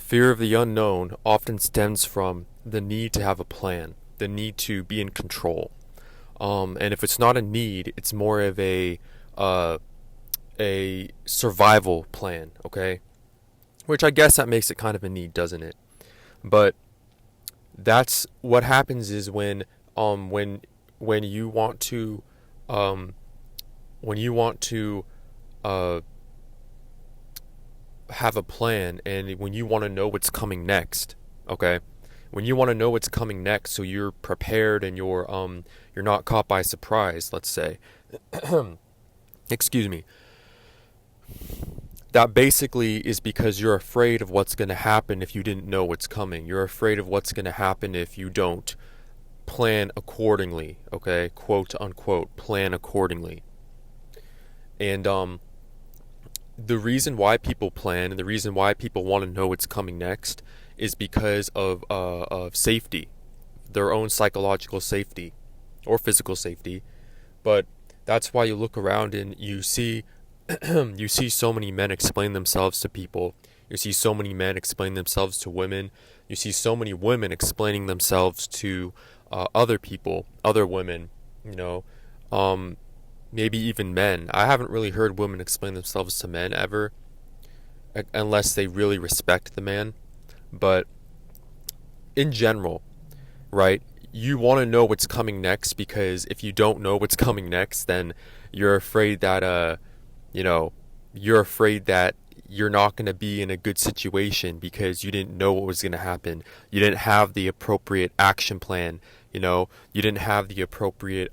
Fear of the unknown often stems from the need to have a plan, the need to be in control. And if it's not a need, it's more of uh, a survival plan. Okay, which I guess that makes it kind of a need, doesn't it? But that's what happens is when you want to um, when you want to uh, have a plan, and when you want to know what's coming next. Okay, when you want to know what's coming next, so you're prepared and you're not caught by surprise, let's say. Excuse me. That basically is because you're afraid of what's going to happen if you didn't know what's coming. You're afraid of what's going to happen if you don't plan accordingly. Okay, quote unquote, plan accordingly. And the reason why people plan and the reason why people want to know what's coming next is because of safety, their own psychological safety or physical safety. But that's why you look around and you see you see so many men explain themselves to people. You see so many men explain themselves to women. You see so many women explaining themselves to other people, other women. You know, maybe even men. I haven't really heard women explain themselves to men ever, unless they really respect the man. But in general, right? You want to know what's coming next, because if you don't know what's coming next, then you're afraid that you know, you're afraid that you're not going to be in a good situation because you didn't know what was going to happen. You didn't have the appropriate action plan, you know, you didn't have the appropriate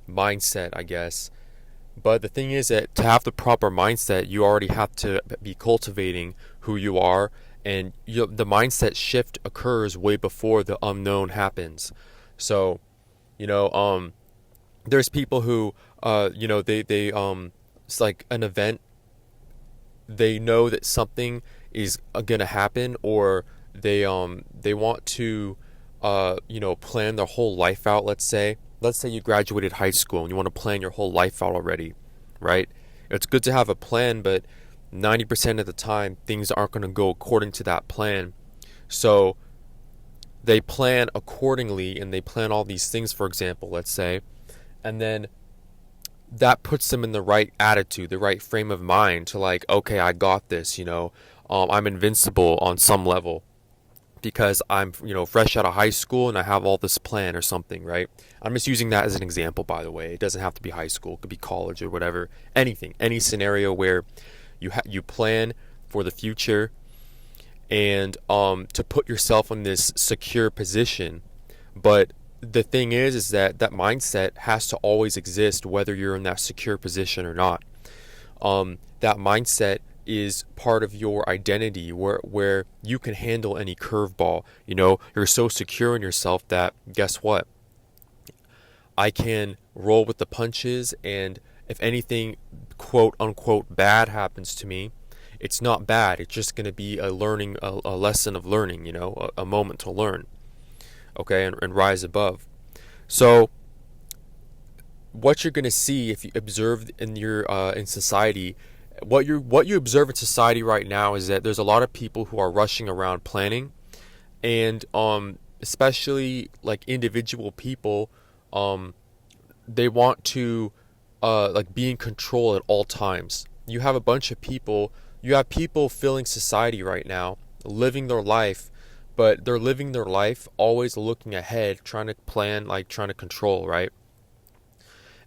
mindset, I guess. But the thing is that to have the proper mindset, you already have to be cultivating who you are, and the mindset shift occurs way before the unknown happens. So, you know, there's people who, you know, they it's like an event. They know that something is gonna happen, or they want to, you know, plan their whole life out. Let's say you graduated high school and you want to plan your whole life out already, right? It's good to have a plan, but 90% of the time things aren't going to go according to that plan. So they plan accordingly, and they plan all these things, for example, let's say, and then that puts them in the right attitude, the right frame of mind to, like, okay, I got this, you know, I'm invincible on some level because I'm, you know, fresh out of high school and I have all this plan or something, right? I'm just using that as an example, by the way. It doesn't have to be high school. It could be college or whatever. Anything, any scenario where you plan for the future, and to put yourself in this secure position. But the thing is that that mindset has to always exist whether you're in that secure position or not. That mindset is part of your identity, where you can handle any curveball. You know, you're so secure in yourself that, guess what? I can roll with the punches, and if anything quote unquote bad happens to me, it's not bad. It's just going to be a lesson of learning, you know, a moment to learn. Okay, and rise above. So what you're going to see if you observe in your in society, what you observe in society right now is that there's a lot of people who are rushing around planning, and especially like individual people, they want to like be in control at all times. You have a bunch of people, you have people filling society right now, living their life, but they're living their life always looking ahead, trying to plan, like trying to control, right?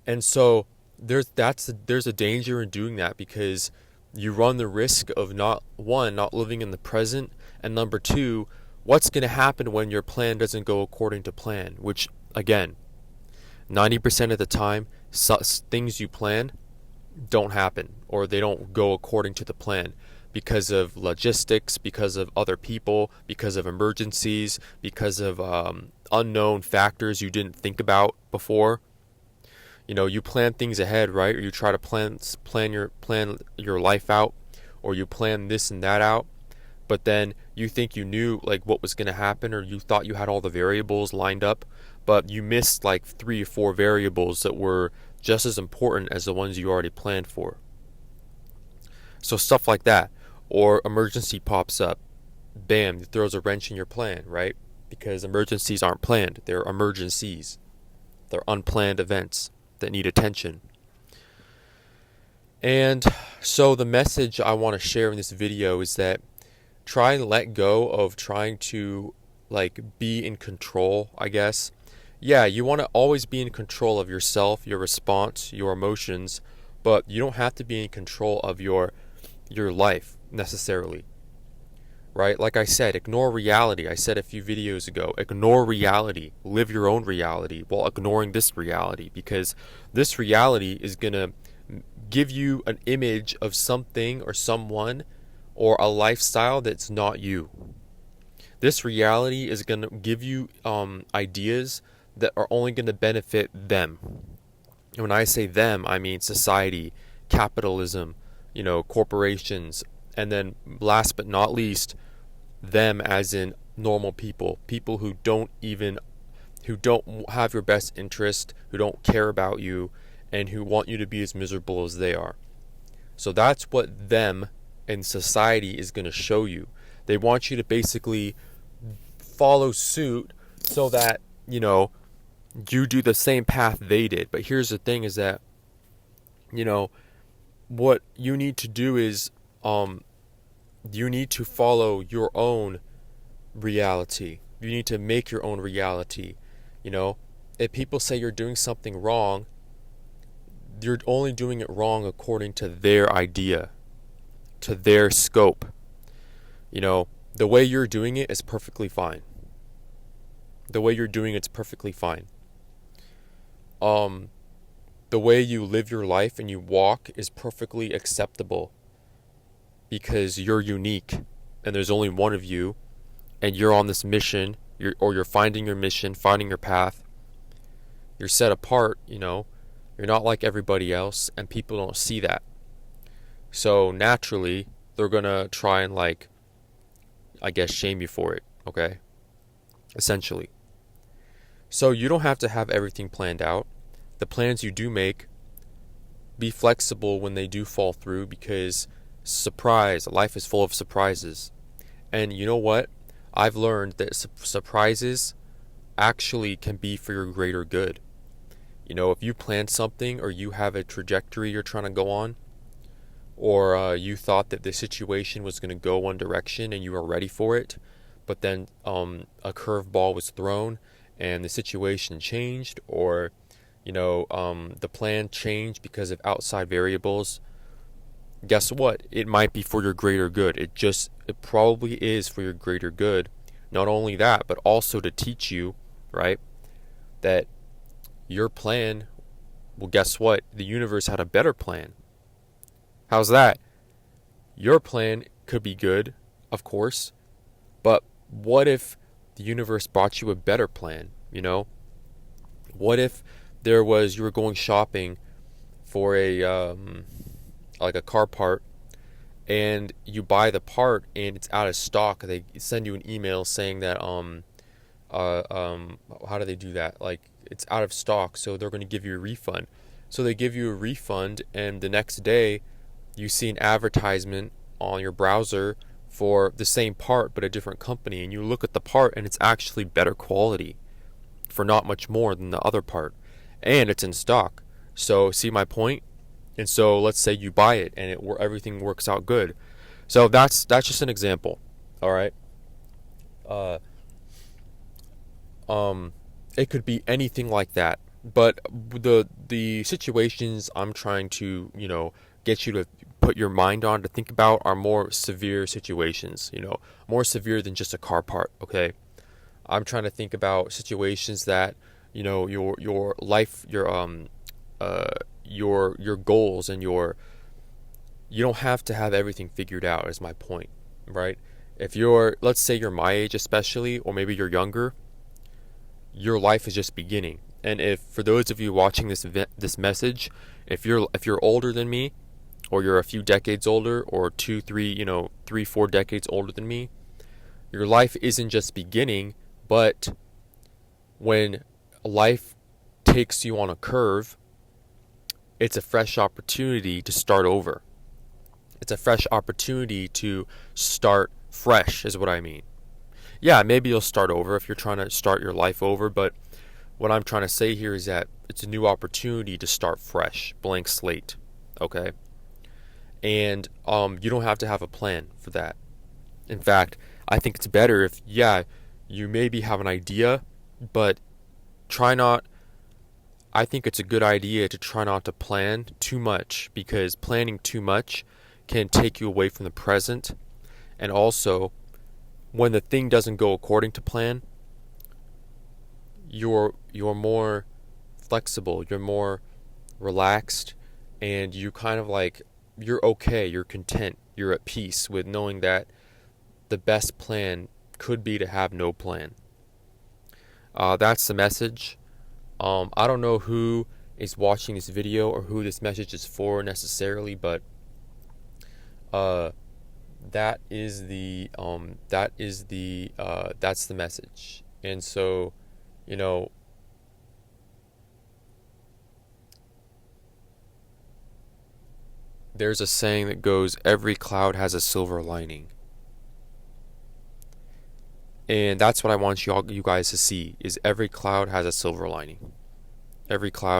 And so there's a danger in doing that, because you run the risk of not living in the present, and number two, what's going to happen when your plan doesn't go according to plan, which again, 90% of the time, things you plan don't happen, or they don't go according to the plan, because of logistics, because of other people, because of emergencies, because of unknown factors you didn't think about before. You know, you plan things ahead, right? Or you try to plan your life out, or you plan this and that out, but then you think you knew like what was going to happen, or you thought you had all the variables lined up, but you missed like 3 or 4 variables that were just as important as the ones you already planned for. So stuff like that. Or emergency pops up, bam, it throws a wrench in your plan, right? Because emergencies aren't planned. They're emergencies. They're unplanned events that need attention. And so the message I want to share in this video is that try and let go of trying to be in control, I guess. Yeah, you want to always be in control of yourself, your response, your emotions, but you don't have to be in control of your life necessarily. Right? Like I said, ignore reality. I said a few videos ago, ignore reality. Live your own reality while ignoring this reality, because this reality is going to give you an image of something or someone or a lifestyle that's not you. This reality is going to give you ideas that are only going to benefit them. And when I say them, I mean society, capitalism, corporations, and then last but not least, them as in normal people who don't have your best interest, who don't care about you, and who want you to be as miserable as they are. So that's what them and society is going to show you. They want you to basically follow suit so that, you do the same path they did. But here's the thing is that, what you need to do is, you need to follow your own reality. You need to make your own reality. If people say you're doing something wrong, you're only doing it wrong according to their idea, to their scope. The way you're doing it is perfectly fine. The way you're doing it's perfectly fine. The way you live your life and you walk is perfectly acceptable, because you're unique and there's only one of you, and you're on this mission, you're finding your mission, finding your path. You're set apart, you're not like everybody else, and people don't see that. So naturally, they're gonna try and shame you for it, okay? Essentially. So you don't have to have everything planned out. The plans you do make, be flexible when they do fall through, because life is full of surprises. And you know what? I've learned that surprises actually can be for your greater good. If you plan something, or you have a trajectory you're trying to go on, or you thought that the situation was going to go one direction and you were ready for it, but then a curveball was thrown and the situation changed, or the plan changed because of outside variables, guess what? It might be for your greater good. It probably is for your greater good. Not only that, but also to teach you, right, that your plan, well, guess what? The universe had a better plan. How's that? Your plan could be good, of course, but what if the universe brought you a better plan, What if you were going shopping for a car part, and you buy the part and it's out of stock? They send you an email saying that how do they do that? It's out of stock, so they're going to give you a refund. So they give you a refund, and the next day you see an advertisement on your browser for the same part but a different company, and you look at the part and it's actually better quality for not much more than the other part, and it's in stock. So see my point? And so let's say you buy it and everything works out good. So that's just an example. All right. It could be anything like that. But the situations I'm trying to, get you to put your mind on, to think about, are more severe situations, more severe than just a car part, okay? I'm trying to think about situations that, your life, your goals, and you don't have to have everything figured out, is my point, right? If let's say you're my age especially, or maybe you're younger, your life is just beginning. And if, for those of you watching this message, if you're older than me, or you're a few decades older, or 2, 3, 3, 4 decades older than me, your life isn't just beginning, but when life takes you on a curve, it's a fresh opportunity to start over. It's a fresh opportunity to start Fresh is what I mean. Yeah, maybe you'll start over if you're trying to start your life over, but what I'm trying to say here is that it's a new opportunity to start fresh, blank slate, okay? And you don't have to have a plan for that. In fact, I think it's better if, yeah, you maybe have an idea, but try not. I think it's a good idea to try not to plan too much, because planning too much can take you away from the present. And also, when the thing doesn't go according to plan, you're more flexible, you're more relaxed, and you kind of like, you're okay, you're content, you're at peace with knowing that the best plan could be to have no plan. That's the message. I don't know who is watching this video or who this message is for necessarily, but that's the message. And so, you know, there's a saying that goes, every cloud has a silver lining. And that's what I want you guys to see, is every cloud has a silver lining. Every cloud